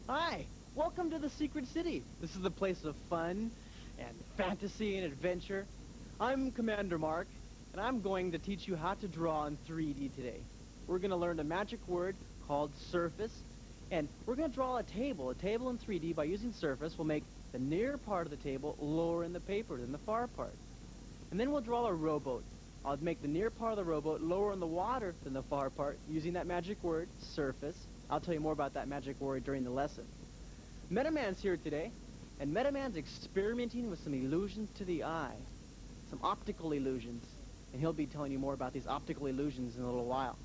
Hi, welcome to the Secret City. This is the place of fun and fantasy and adventure. I'm Commander Mark, and I'm going to teach you how to draw in 3D today. We're going to learn a magic word called surface, and we're going to draw a table in 3D by using surface. We'll make the near part of the table lower in the paper than the far part. And then we'll draw a rowboat. I'll make the near part of the rowboat lower in the water than the far part using that magic word, surface. I'll tell you more about that magic word during the lesson. Metaman's here today, and Metaman's experimenting with some illusions to the eye, some optical illusions, and he'll be telling you more about these optical illusions in a little while.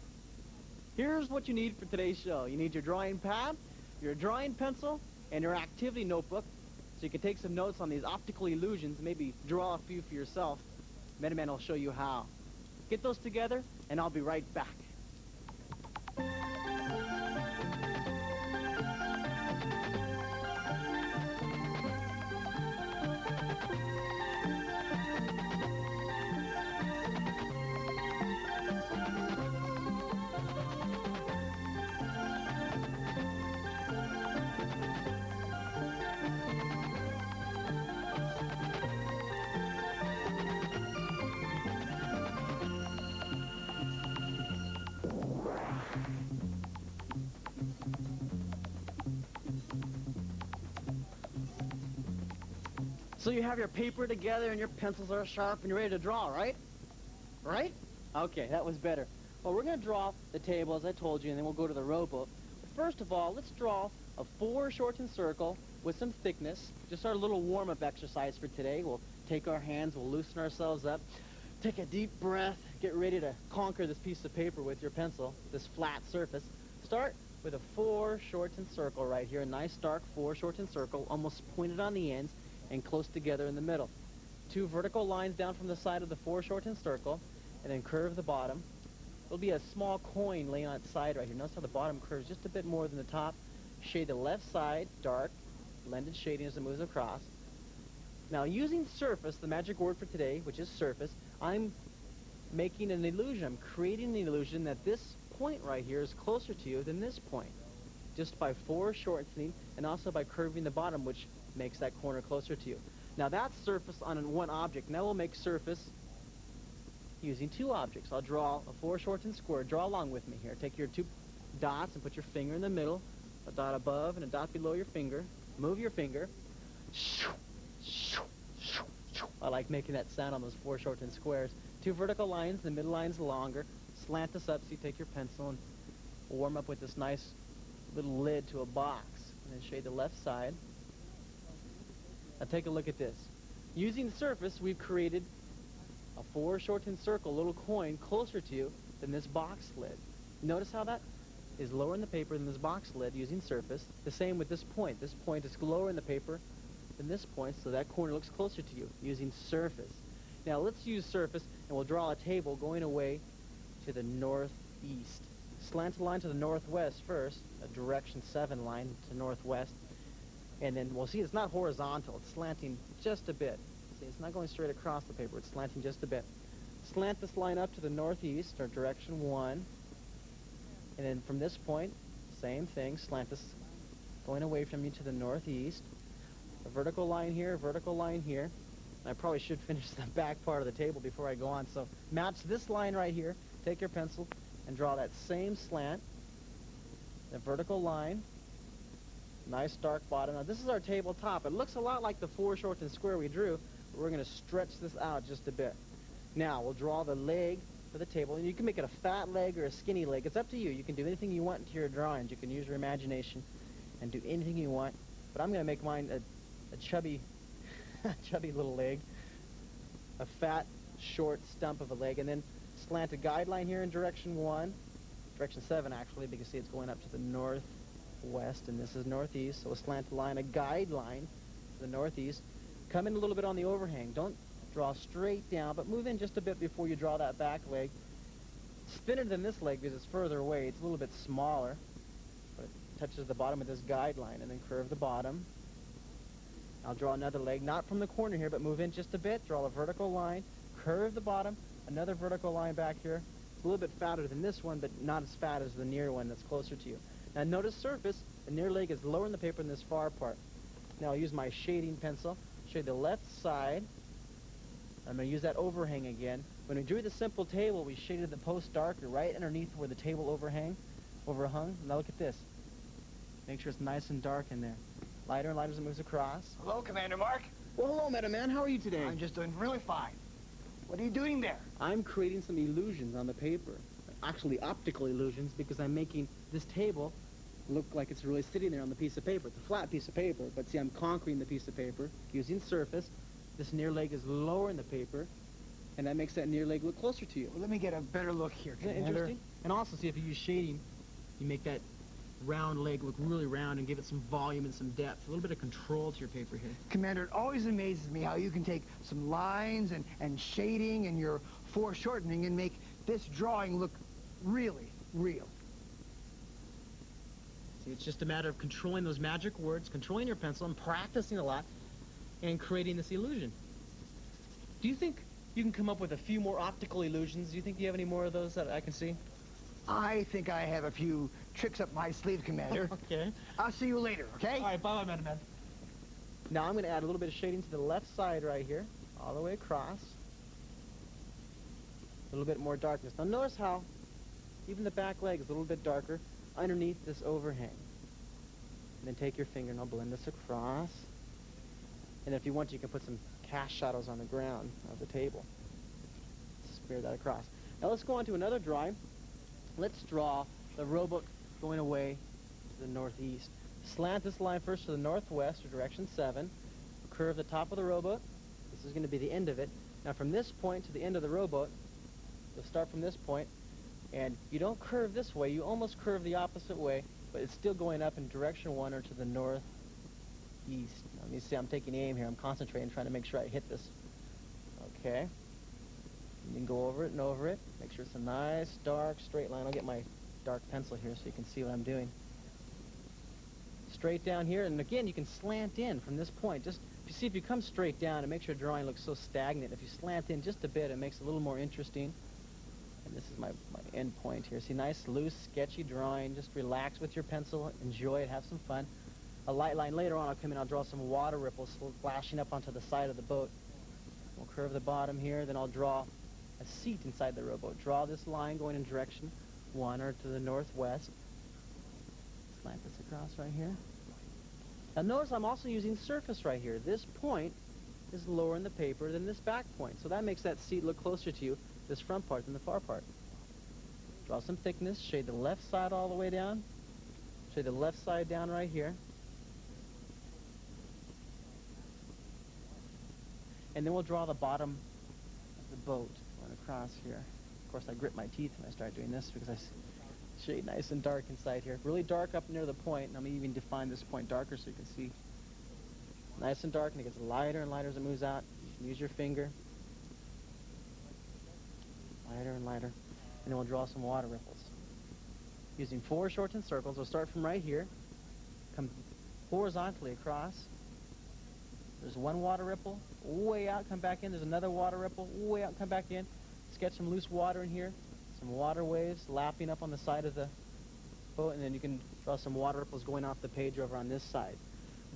Here's what you need for today's show. You need your drawing pad, your drawing pencil, and your activity notebook, so you can take some notes on these optical illusions, maybe draw a few for yourself. Metaman will show you how. Get those together, and I'll be right back. So you have your paper together and your pencils are sharp and you're ready to draw, right? Right? Okay, that was better. Well, we're going to draw the table, as I told you, and then we'll go to the rowboat. But first of all, let's draw a foreshortened circle with some thickness. Just our little warm-up exercise for today. We'll take our hands, we'll loosen ourselves up, take a deep breath, get ready to conquer this piece of paper with your pencil, this flat surface. Start with a foreshortened circle right here, a nice dark foreshortened circle, almost pointed on the ends, and close together in the middle. 2 vertical lines down from the side of the foreshortened circle, and then curve the bottom. There'll be a small coin laying on its side right here. Notice how the bottom curves just a bit more than the top. Shade the left side dark, blended shading as it moves across. Now, using surface, the magic word for today, which is surface, I'm making an illusion. I'm creating an illusion that this point right here is closer to you than this point, just by foreshortening and also by curving the bottom, which makes that corner closer to you. Now that's surface on one object. Now we'll make surface using 2 objects. I'll draw a foreshortened square. Draw along with me here. Take your 2 dots and put your finger in the middle, a dot above and a dot below your finger. Move your finger. I like making that sound on those foreshortened squares. 2 vertical lines, the middle line's longer. Slant this up so you take your pencil and warm up with this nice little lid to a box. And then shade the left side. Now take a look at this. Using the surface, we've created a foreshortened circle, a little coin, closer to you than this box lid. Notice how that is lower in the paper than this box lid using surface. The same with this point. This point is lower in the paper than this point, so that corner looks closer to you using surface. Now let's use surface, and we'll draw a table going away to the northeast. Slant a line to the northwest first, a direction 7 line to northwest. And then we'll see it's not horizontal, it's slanting just a bit. See, it's not going straight across the paper, it's slanting just a bit. Slant this line up to the northeast, or direction 1. And then from this point, same thing, slant this going away from you to the northeast. A vertical line here, a vertical line here. And I probably should finish the back part of the table before I go on. So match this line right here, take your pencil, and draw that same slant. The vertical line. Nice dark bottom. Now this is our tabletop. It looks a lot like the foreshortened square we drew, but we're going to stretch this out just a bit. Now we'll draw the leg for the table, and you can make it a fat leg or a skinny leg. It's up to you. You can do anything you want to your drawings. You can use your imagination and do anything you want, but I'm going to make mine a chubby, chubby little leg, a fat, short stump of a leg, and then slant a guideline here in direction 1, direction 7 actually, because see it's going up to the northwest, and this is northeast, so a slant line, a guide line to the northeast. Come in a little bit on the overhang. Don't draw straight down, but move in just a bit before you draw that back leg. It's thinner than this leg because it's further away. It's a little bit smaller, but it touches the bottom of this guide line, and then curve the bottom. I'll draw another leg, not from the corner here, but move in just a bit. Draw a vertical line, curve the bottom, another vertical line back here, It's a little bit fatter than this one, but not as fat as the near one that's closer to you. Now notice surface, the near leg is lower in the paper than this far part. Now I'll use my shading pencil, shade the left side. I'm going to use that overhang again. When we drew the simple table, we shaded the post darker right underneath where the table overhung. Now look at this. Make sure it's nice and dark in there. Lighter and lighter as it moves across. Hello, Commander Mark. Well, hello, Metaman. How are you today? I'm just doing really fine. What are you doing there? I'm creating some illusions on the paper. Actually, optical illusions, because I'm making this table look like it's really sitting there on the piece of paper. It's a flat piece of paper, but see, I'm conquering the piece of paper using surface. This near leg is lower in the paper, and that makes that near leg look closer to you. Well, let me get a better look here, Isn't that Commander. interesting? And also, see, if you use shading, you make that round leg look really round and give it some volume and some depth. A little bit of control to your paper here. Commander, it always amazes me how you can take some lines and shading and your foreshortening and make this drawing look really real. See, it's just a matter of controlling those magic words, controlling your pencil, and practicing a lot, and creating this illusion. Do you think you can come up with a few more optical illusions? Do you think you have any more of those that I can see? I think I have a few tricks up my sleeve, Commander. Okay. I'll see you later, okay? All right, bye-bye, Metaman. Now I'm going to add a little bit of shading to the left side right here, all the way across. A little bit more darkness. Now notice how even the back leg is a little bit darker underneath this overhang. And then take your finger and I'll blend this across. And if you want, you can put some cast shadows on the ground of the table. Smear that across. Now let's go on to another drawing. Let's draw the rowboat going away to the northeast. Slant this line first to the northwest, or direction 7. Curve the top of the rowboat. This is going to be the end of it. Now from this point to the end of the rowboat, you'll start from this point, and you don't curve this way. You almost curve the opposite way, but it's still going up in direction 1 or to the northeast. Now, let me see, I'm taking aim here. I'm concentrating, trying to make sure I hit this. Okay. You can go over it and over it. Make sure it's a nice, dark, straight line. I'll get my dark pencil here so you can see what I'm doing. Straight down here, and again, you can slant in from this point. Just see if you come straight down, it makes your drawing look so stagnant. If you slant in just a bit, it makes it a little more interesting. And this is my end point here. See, nice, loose, sketchy drawing. Just relax with your pencil, enjoy it, have some fun. A light line later on, I'll come in, I'll draw some water ripples flashing up onto the side of the boat. We'll curve the bottom here, then I'll draw a seat inside the rowboat. Draw this line going in direction 1 or to the northwest. Slant this across right here. Now notice I'm also using surface right here. This point is lower in the paper than this back point, so that makes that seat look closer to you, this front part, than the far part. Draw some thickness, shade the left side all the way down, shade the left side down right here. And then we'll draw the bottom of the boat going across here. Of course, I grit my teeth when I start doing this because I shade nice and dark inside here. Really dark up near the point, and I'm going to even define this point darker so you can see. Nice and dark, and it gets lighter and lighter as it moves out. You can use your finger. Lighter and lighter. And then we'll draw some water ripples. Using foreshortened circles, we'll start from right here. Come horizontally across. There's one water ripple, way out, come back in. There's another water ripple, way out, come back in. Sketch some loose water in here, some water waves lapping up on the side of the boat, and then you can draw some water ripples going off the page over on this side.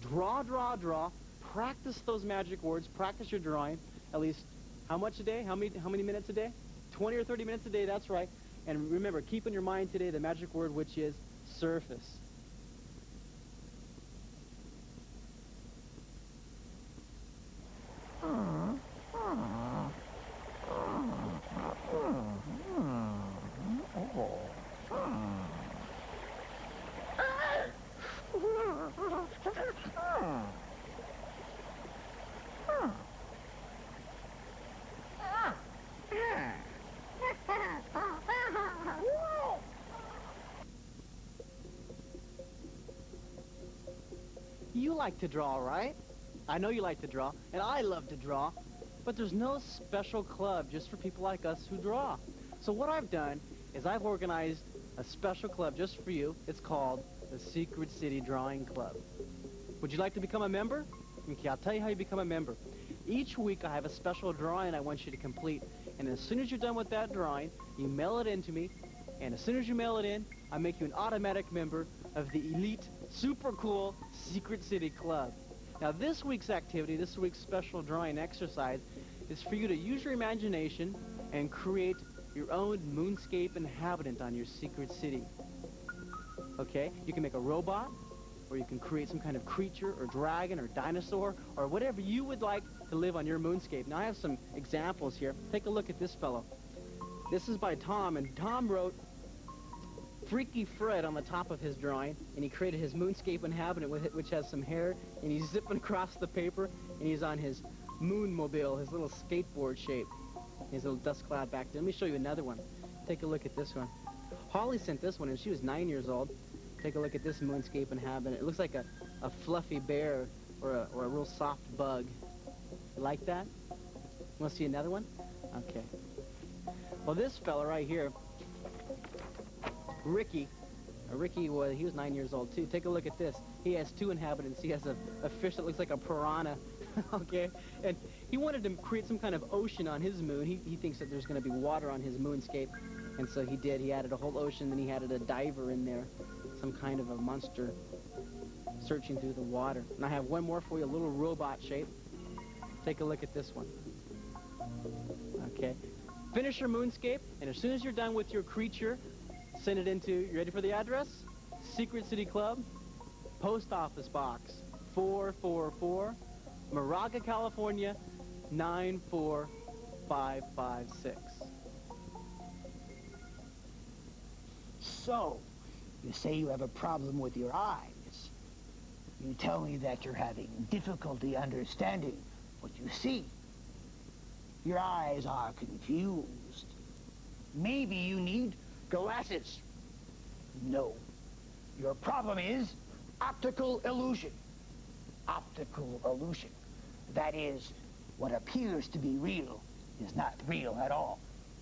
Draw, draw, draw. Practice those magic words. Practice your drawing. At least, how much a day? How many minutes a day? 20 or 30 minutes a day, that's right. And remember, keep in your mind today the magic word, which is surface. You like to draw, right? I know you like to draw, and I love to draw, but there's no special club just for people like us who draw. So what I've done is I've organized a special club just for you. It's called the Secret City Drawing Club. Would you like to become a member? Okay, I'll tell you how you become a member. Each week I have a special drawing I want you to complete, And as soon as you're done with that drawing, you mail it in to me. And as soon as you mail it in, I make you an automatic member of the elite, super cool Secret City Club. Now this week's activity, this week's special drawing exercise, is for you to use your imagination and create your own moonscape inhabitant on your secret city. Okay? You can make a robot, or you can create some kind of creature or dragon or dinosaur or whatever you would like to live on your moonscape. Now I have some examples here. Take a look at this fellow. This is by Tom, and Tom wrote Freaky Fred on the top of his drawing, and he created his moonscape inhabitant with it, which has some hair, and he's zipping across the paper, and he's on his moonmobile, his little skateboard shape. His little dust cloud back there. Let me show you another one. Take a look at this one. Holly sent this one, and she was 9 years old. Take a look at this moonscape inhabitant. It looks like a fluffy bear or a real soft bug. You like that? Want to see another one? Okay. Well, this fella right here, Ricky. Ricky he was 9 years old too. Take a look at this. He has two inhabitants. He has a fish that looks like a piranha. Okay, and he wanted to create some kind of ocean on his moon. He thinks that there's going to be water on his moonscape, and so he did. He added a whole ocean, then he added a diver in there, some kind of a monster searching through the water. And I have one more for you, a little robot shape. Take a look at this one. Okay, finish your moonscape, and as soon as you're done with your creature, send it into, you ready for the address? Secret City Club, Post Office Box 444, Moraga, California, 94556. So, you say you have a problem with your eyes. You tell me that you're having difficulty understanding what you see. Your eyes are confused. Maybe you need glasses. No. Your problem is optical illusion. Optical illusion. That is, what appears to be real is not real at all.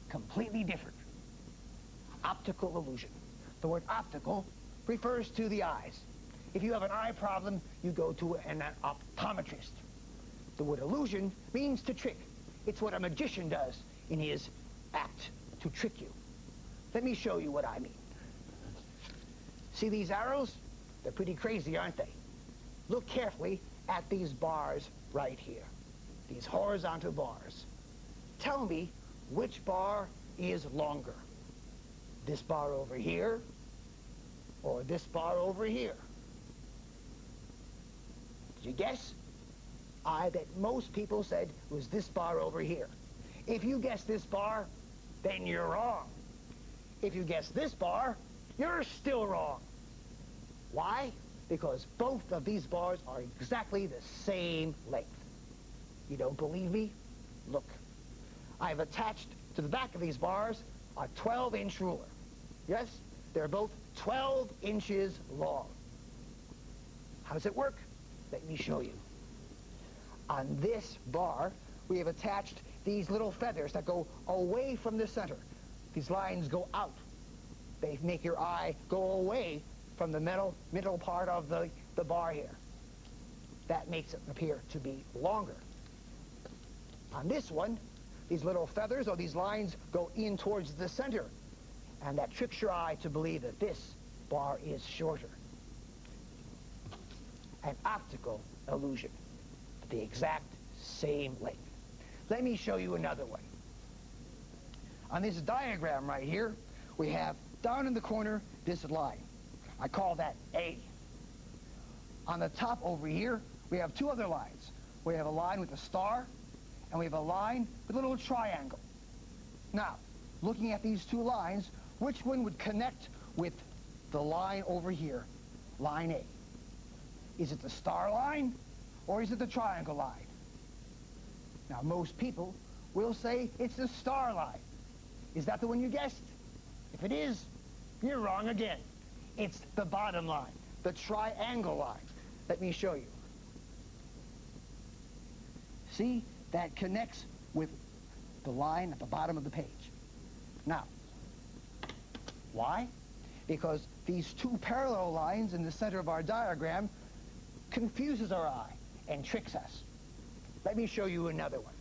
Completely different. Optical illusion. The word optical refers to the eyes. If you have an eye problem, you go to an optometrist. The word illusion means to trick. It's what a magician does in his act to trick you. Let me show you what I mean. See these arrows? They're pretty crazy, aren't they? Look carefully at these bars right here. These horizontal bars. Tell me which bar is longer. This bar over here, or this bar over here? Did you guess? I bet most people said it was this bar over here. If you guess this bar, then you're wrong. If you guess this bar, you're still wrong. Why? Because both of these bars are exactly the same length. You don't believe me? Look. I've attached to the back of these bars a 12-inch ruler. Yes, they're both 12 inches long. How does it work? Let me show you. On this bar, we have attached these little feathers that go away from the center. These lines go out. They make your eye go away from the middle part of the bar here. That makes it appear to be longer. On this one, these little feathers or these lines go in towards the center, and that tricks your eye to believe that this bar is shorter. An optical illusion, the exact same length. Let me show you another one. On this diagram right here, we have down in the corner this line. I call that A. On the top over here, we have two other lines. We have a line with a star, and we have a line with a little triangle. Now, looking at these two lines, which one would connect with the line over here, line A? Is it the star line, or is it the triangle line? Now, most people will say it's the star line. Is that the one you guessed? If it is, you're wrong again. It's the bottom line, the triangle line. Let me show you. See, that connects with the line at the bottom of the page. Now, why? Because these two parallel lines in the center of our diagram confuses our eye and tricks us. Let me show you another one.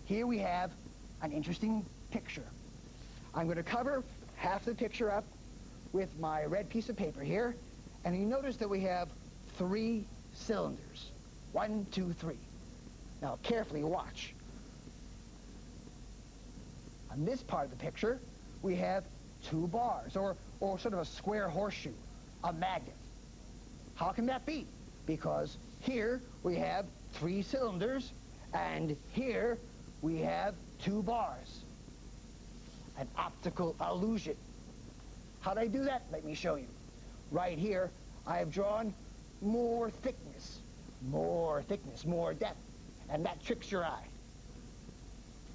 here we have an interesting picture. I'm going to cover half the picture up with my red piece of paper here, and you notice that we have 3 cylinders. 1, 2, 3. Now carefully watch. On this part of the picture, we have 2 bars, or sort of a square horseshoe, a magnet. How can that be? Because here we have 3 cylinders, and here we have 2 bars. An optical illusion. How did I do that? Let me show you. Right here, I have drawn more thickness, more depth, and that tricks your eye.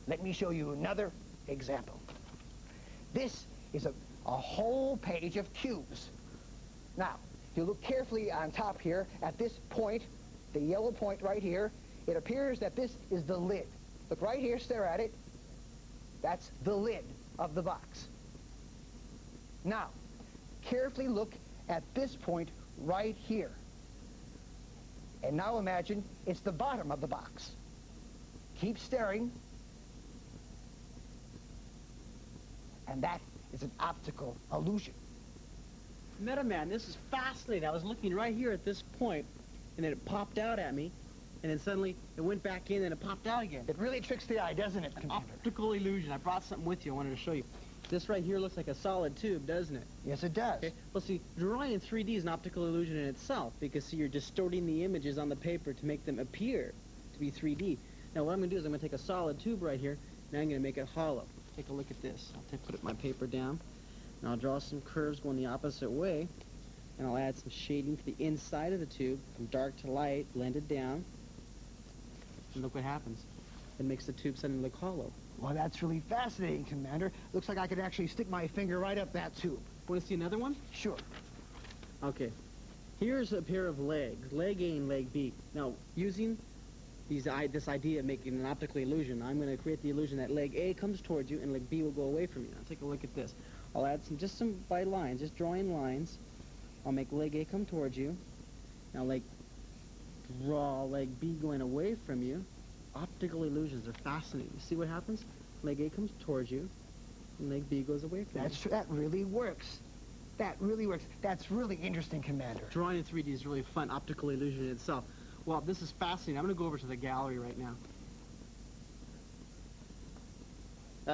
Let me show you another example. This is a whole page of cubes. Now, if you look carefully on top here at this point, the yellow point right here, it appears that this is the lid. Look right here, stare at it. That's the lid of the box. Now, carefully look at this point right here. And now imagine it's the bottom of the box. Keep staring. And that is an optical illusion. Metaman, this is fascinating. I was looking right here at this point, and then it popped out at me, and then suddenly it went back in and it popped out again. It really tricks the eye, doesn't it, Commander? Optical illusion. I brought something with you I wanted to show you. This right here looks like a solid tube, doesn't it? Yes, it does. Okay. Well, see, drawing in 3D is an optical illusion in itself, because, see, you're distorting the images on the paper to make them appear to be 3D. Now, what I'm going to do is I'm going to take a solid tube right here, and I'm going to make it hollow. Take a look at this. I'll put my paper down, and I'll draw some curves going the opposite way, and I'll add some shading to the inside of the tube, from dark to light, blend it down, and look what happens. It makes the tube suddenly look hollow. Well, that's really fascinating, Commander. Looks like I could actually stick my finger right up that tube. Want to see another one? Sure. Okay. Here's a pair of legs, leg A and leg B. Now, using this idea of making an optical illusion, I'm going to create the illusion that leg A comes towards you and leg B will go away from you. Now, take a look at this. I'll add some by lines, just drawing lines. I'll make leg A come towards you. Now, draw leg B going away from you. Optical illusions are fascinating. You see what happens? Leg A comes towards you, and leg B goes away from you. That really works. That really works. That's really interesting, Commander. Drawing in 3D is really a fun optical illusion in itself. Well, this is fascinating. I'm going to go over to the gallery right now.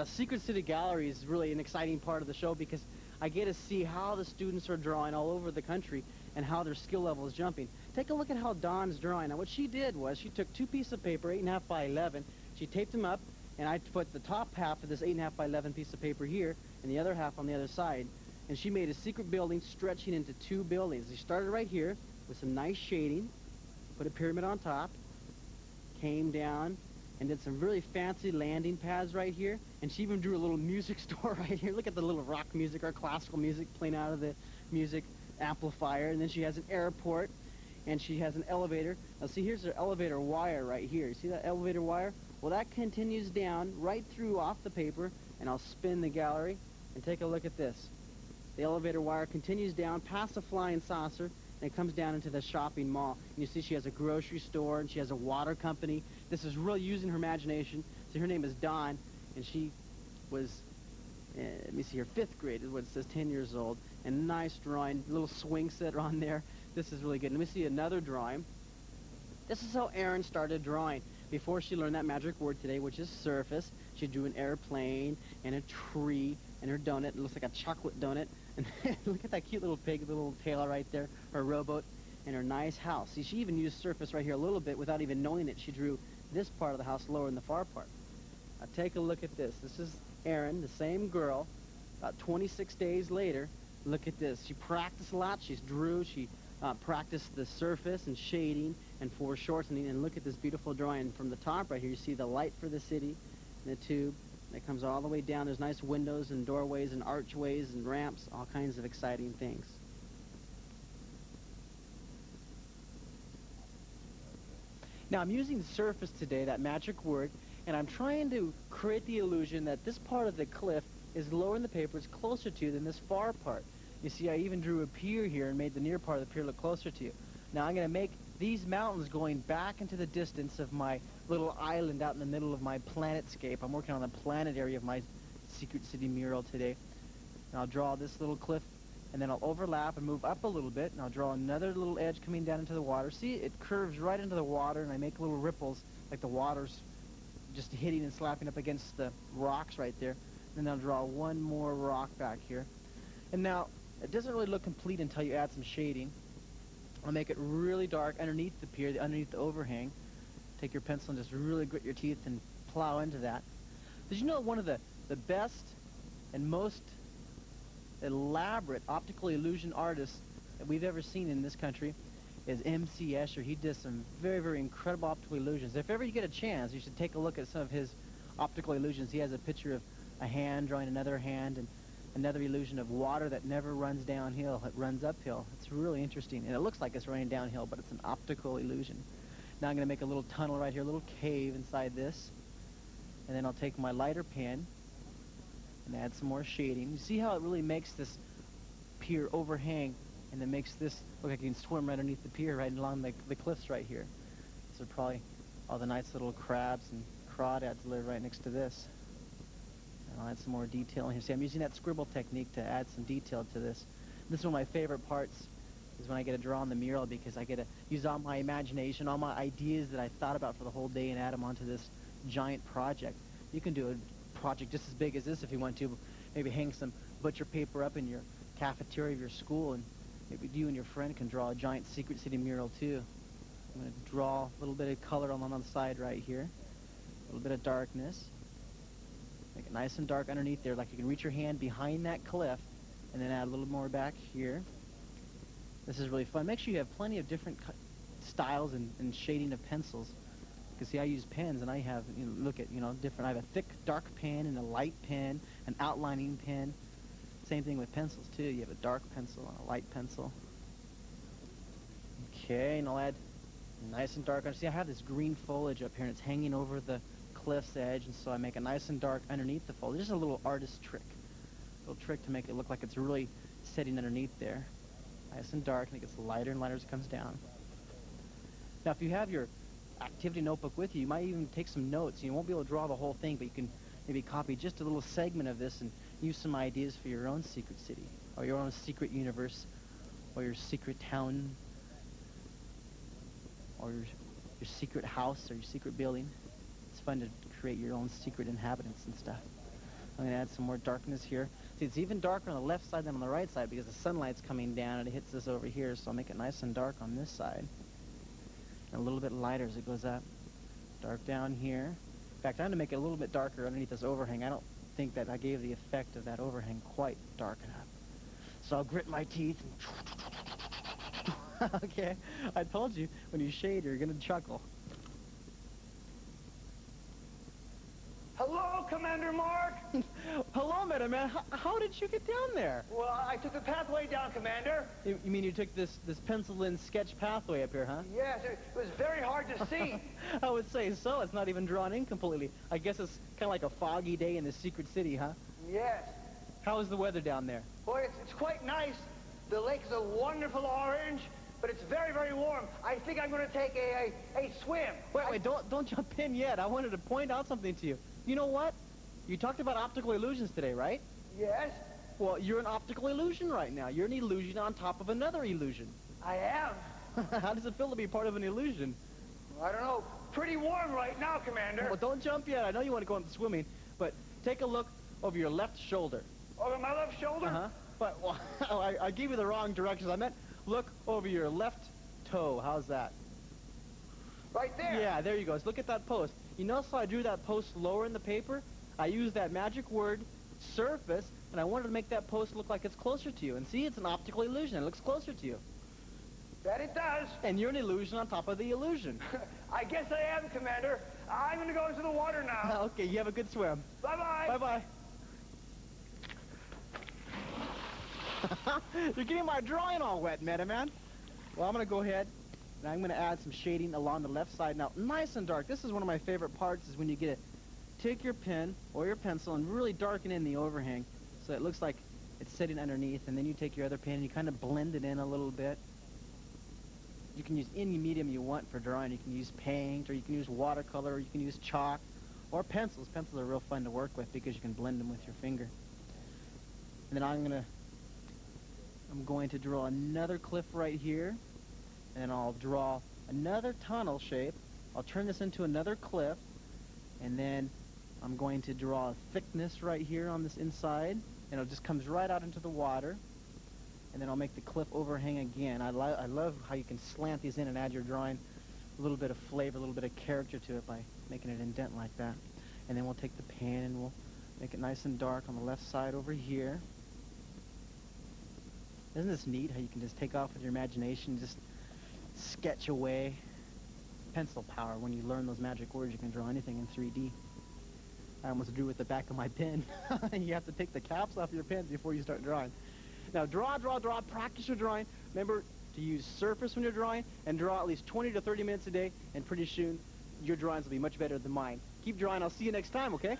Secret City Gallery is really an exciting part of the show because I get to see how the students are drawing all over the country and how their skill level is jumping. Take a look at how Dawn's drawing. Now, what she did was she took 2 pieces of paper, 8.5 by 11. She taped them up, and I put the top half of this 8.5 by 11 piece of paper here and the other half on the other side. And she made a secret building stretching into 2 buildings. She started right here with some nice shading, put a pyramid on top, came down, and did some really fancy landing pads right here. And she even drew a little music store right here. Look at the little rock music or classical music playing out of the music amplifier. And then she has an airport, and she has an elevator. Now see, here's her elevator wire right here. You see that elevator wire? Well, that continues down right through off the paper, and I'll spin the gallery, and take a look at this. The elevator wire continues down past the flying saucer, and it comes down into the shopping mall. And you see she has a grocery store, and she has a water company. This is really using her imagination. So her name is Dawn, and she was, let me see here, 5th grade is what it says, 10 years old. And nice drawing, little swing set on there. This is really good. Let me see another drawing. This is how Erin started drawing. Before she learned that magic word today, which is surface, she drew an airplane and a tree and her donut. It looks like a chocolate donut. And look at that cute little pig, little tail right there, her rowboat, and her nice house. See, she even used surface right here a little bit without even knowing it. She drew this part of the house lower than the far part. Now take a look at this. This is Erin, the same girl, about 26 days later. Look at this. She practiced a lot. She drew. She practiced the surface and shading and foreshortening. And look at this beautiful drawing from the top right here. You see the light for the city and the tube. That comes all the way down. There's nice windows and doorways and archways and ramps, all kinds of exciting things. Now, I'm using surface today, that magic word, and I'm trying to create the illusion that this part of the cliff is lower in the paper, it's closer to you than this far part. You see, I even drew a pier here and made the near part of the pier look closer to you. Now, I'm going to make these mountains going back into the distance of my little island out in the middle of my planetscape. I'm working on the planet area of my Secret City mural today. And I'll draw this little cliff, and then I'll overlap and move up a little bit, and I'll draw another little edge coming down into the water. See, it curves right into the water, and I make little ripples like the water's just hitting and slapping up against the rocks right there. And then I'll draw one more rock back here. And now, it doesn't really look complete until you add some shading. I'll make it really dark underneath the pier, underneath the overhang. Take your pencil and just really grit your teeth and plow into that. Did you know one of the best and most elaborate optical illusion artists that we've ever seen in this country is M.C. Escher? He does some very, very incredible optical illusions. If ever you get a chance, you should take a look at some of his optical illusions. He has a picture of a hand drawing another hand, and another illusion of water that never runs downhill, it runs uphill. It's really interesting, and it looks like it's running downhill, but it's an optical illusion. Now I'm going to make a little tunnel right here, a little cave inside this, and then I'll take my lighter pen and add some more shading. You see how it really makes this pier overhang, and it makes this look like you can swim right underneath the pier, right along the cliffs right here. These are probably all the nice little crabs and crawdads live right next to this. I'll add some more detail in here. See, I'm using that scribble technique to add some detail to this. This is one of my favorite parts, is when I get to draw on the mural, because I get to use all my imagination, all my ideas that I thought about for the whole day, and add them onto this giant project. You can do a project just as big as this if you want to. Maybe hang some butcher paper up in your cafeteria of your school, and maybe you and your friend can draw a giant Secret City mural too. I'm going to draw a little bit of color on the side right here, a little bit of darkness. Make it nice and dark underneath there, like you can reach your hand behind that cliff, and then add a little more back here. This is really fun. Make sure you have plenty of different styles and shading of pencils. Because see, I use pens, and I have, look at, different. I have a thick, dark pen and a light pen, an outlining pen. Same thing with pencils too. You have a dark pencil and a light pencil. Okay, and I'll add nice and dark. See, I have this green foliage up here, and it's hanging over the cliff's edge, and so I make it nice and dark underneath the foliage. Just a little artist trick. A little trick to make it look like it's really setting underneath there. Nice and dark, and it gets lighter and lighter as it comes down. Now, if you have your activity notebook with you, you might even take some notes. You won't be able to draw the whole thing, but you can maybe copy just a little segment of this and use some ideas for your own secret city, or your own secret universe, or your secret town, or your secret house, or your secret building. It's fun to create your own secret inhabitants and stuff. I'm going to add some more darkness here. See, it's even darker on the left side than on the right side because the sunlight's coming down and it hits this over here, so I'll make it nice and dark on this side. And a little bit lighter as it goes up. Dark down here. In fact, I'm going to make it a little bit darker underneath this overhang. I don't think that I gave the effect of that overhang quite dark enough. So I'll grit my teeth and okay, I told you, when you shade, you're going to chuckle. Hello, Commander Mark. Hello, Metaman. How did you get down there? Well, I took the pathway down, Commander. You mean you took this pencil-in sketch pathway up here, huh? Yes, it was very hard to see. I would say so. It's not even drawn in completely. I guess it's kind of like a foggy day in the secret city, huh? Yes. How is the weather down there? Boy, it's quite nice. The lake's a wonderful orange, but it's very, very warm. I think I'm going to take a swim. Wait, don't jump in yet. I wanted to point out something to you. You know what? You talked about optical illusions today, right? Yes. Well, you're an optical illusion right now. You're an illusion on top of another illusion. I am. How does it feel to be part of an illusion? I don't know. Pretty warm right now, Commander. Well, don't jump yet. I know you want to go into swimming, but take a look over your left shoulder. Over my left shoulder? Uh-huh. But well, I gave you the wrong directions. I meant look over your left toe. How's that? Right there. Yeah, there you go. Let's look at that post. You notice how I drew that post lower in the paper? I used that magic word, surface, and I wanted to make that post look like it's closer to you. And see, it's an optical illusion. It looks closer to you. That it does. And you're an illusion on top of the illusion. I guess I am, Commander. I'm going to go into the water now. Okay, you have a good swim. Bye-bye. Bye-bye. You're getting my drawing all wet, Metaman. Well, I'm going to go ahead, and I'm going to add some shading along the left side. Now, nice and dark. This is one of my favorite parts, is when you get to take your pen or your pencil and really darken in the overhang so it looks like it's sitting underneath, and then you take your other pen and you kind of blend it in a little bit. you can use any medium you want for drawing. You can use paint, or you can use watercolor, or you can use chalk, or pencils. Pencils are real fun to work with because you can blend them with your finger. And then I'm going to draw another cliff right here, and I'll draw another tunnel shape. I'll turn this into another cliff, and then I'm going to draw a thickness right here on this inside, and it just comes right out into the water. And then I'll make the cliff overhang again. I love how you can slant these in and add your drawing a little bit of flavor, a little bit of character to it by making an indent like that. And then we'll take the pen and we'll make it nice and dark on the left side over here. Isn't this neat how you can just take off with your imagination, just sketch away? Pencil power. When you learn those magic words, you can draw anything in 3D. I almost drew with the back of my pen. You have to take the caps off your pens before you start drawing. Now draw, practice your drawing. Remember to use surface when you're drawing, and draw at least 20 to 30 minutes a day, and pretty soon your drawings will be much better than mine. Keep drawing. I'll see you next time, okay?